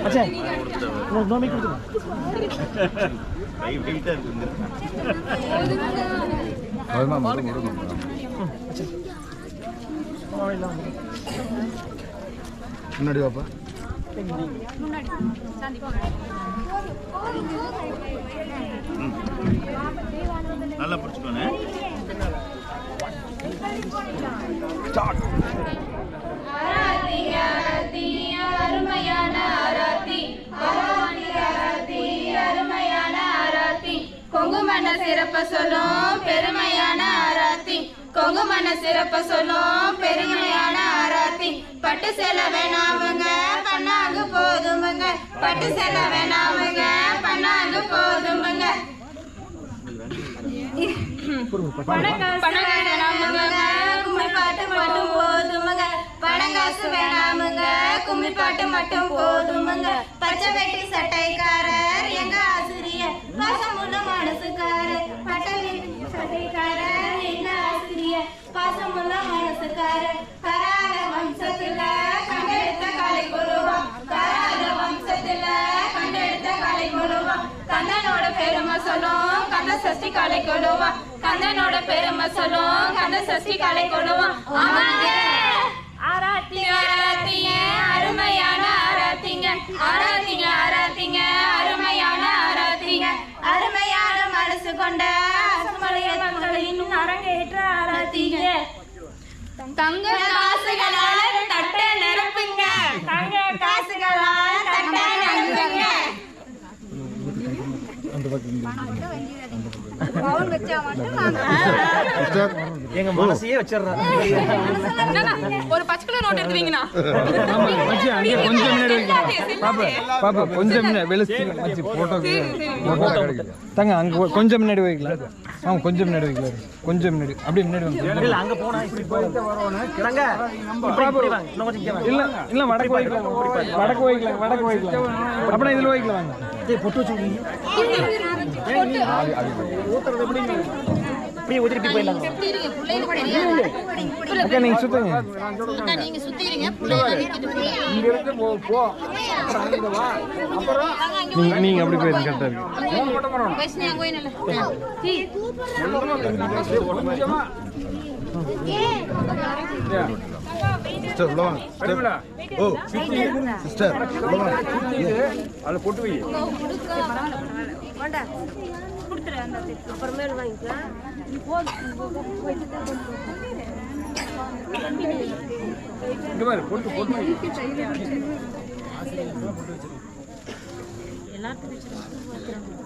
अच्छा नोमी கொடுங்க வெயிட்டா இருக்குங்க ஆமா முருங்க अच्छा முன்னாடி வாப்பா முன்னாடி சாந்தி நல்லா புடிச்சுக்கோனே ஸ்டார்ட் ஆராதி ஆராதி அருமையான ஆராதி ஆராதி ஆராதி அருமையான ஆராதி கொங்குமன சிறப்ப சொல்லும் பெருமையான ஆராதி கொங்குமன சிறப்ப சொல்லும் பெருமையான ஆராதி பட்டு சேல வேணாமுங்க பண்ணாங்க போதுமுங்க பட்டு சேல வேணாமுங்க பண்ணாங்க போதுமுங்க பணங்காசு வேணாமுங்க கும்மி பாட்டு மட்டும் போதுமுங்க பச்சை வெட்டி சட்டைக்காரர் எங்க ஆசிரியர் பாசமுள்ள மனசுக்காரர் பட்டை வெட்டி சட்டைக்காரர் எங்க ஆசிரியர் பாசமுள்ள மனசுக்காரர் கரார வம்சத்துல கண்டெடுத்த கலை கொள்ளுவான் கரார வம்சத்துல கண்டெடுத்த கலை கொள்ளுவான் கந்தனோட பெருமை சொல்லும் கந்த சஷ்டி கலை கொள்ளுவான் கந்தனோட பெருமை சொல்லும் கந்த சஷ்டி கலை கொள்ளுவான் ஆராத்தி ஆராத்திங்க அருமையான ஆராத்திங்க ஆராத்திங்க ஆராத்திங்க அருமையான ஆராத்திங்க அருமையான மனசு கொண்ட அசுமலையின் அரங்கேற்ற ஆராத்திங்க தங்க காசுகளால தட்ட நிரப்புங்க தங்க காசுகளால தட்ட நிரப்புங்க எங்க மனசையே வச்சிடுறாங்க ஒரு பச்சை கலர் நோட் எடுத்துவீங்கனா ஆமா மச்சி அங்க கொஞ்சம் முன்னாடி வைக்கலாம் பாப்பா கொஞ்சம் முன்னாடி வெளிச்சு மச்சி போட்டோ தங்க அங்க கொஞ்சம் முன்னாடி வைக்கலாம் ஆமா கொஞ்சம் முன்னாடி வைக்கலாம் கொஞ்சம் முன்னாடி அப்படியே முன்னாடி வந்து இல்ல அங்க போனா இப்படி போயிட்டு வரணும் தங்க இப்படி வாங்க இன்னும் கொஞ்சம் இங்க வாங்க இல்ல இல்ல வடக்கு வைக்கலாம் வடக்கு வைக்கலாம் அப்படியே இதுல வைக்கலாம் வாங்க டேய் பொட்டு வச்சு ஊத்துறது எப்படி அப்படியே ஊத்திட்டு போயிடலாம் அக்கா நீங்க சுத்துங்க அக்கா நீங்க சுத்திடுங்க புள்ளைய நிறுத்திட்டு போங்க இங்க இருந்து போ அங்க வா அப்புறம் நீங்க அப்படி போய் கரெக்ட்டா இருக்கு ஓட்ட போறோம் பேசினே அங்க போய் நல்ல டீ கொஞ்சமா சிஸ்டர் உள்ள வாங்க சரிங்களா ஓ சிஸ்டர் உள்ள வாங்க அத போட்டு வை வேண்டா குடுத்துறேன் அந்த அப்புறமே வாங்கிக்கலாம் இங்க பாரு போட்டு எல்லாத்துக்கும்